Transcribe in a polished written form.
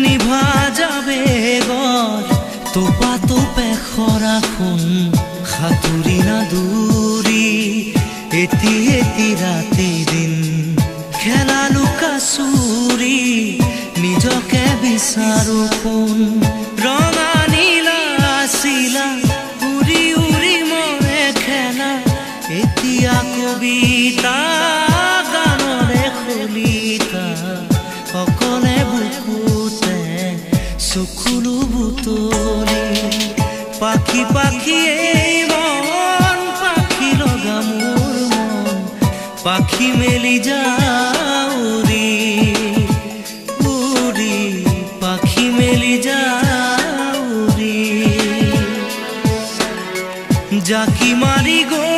নিভা যাবে গৰ তোপা তোপে খৰাখন সাঁতুৰি নাদুৰি এটি এটি ৰাতি দিন খেলা লুকা চুৰি নিজকে বিচাৰো কোন ৰঙা নীলা আছিলা উৰি উৰি মৰে খেলা এতিয়া কবিতা গানৰে খলিতা অকলে বুকুতে চকুলো বুটলি পাখি পাখি মন পাখি লগা মোৰ মন পাখি মেলি যাউৰি উৰি পাখি মেলি যাউৰি জাকি মাৰি গৈ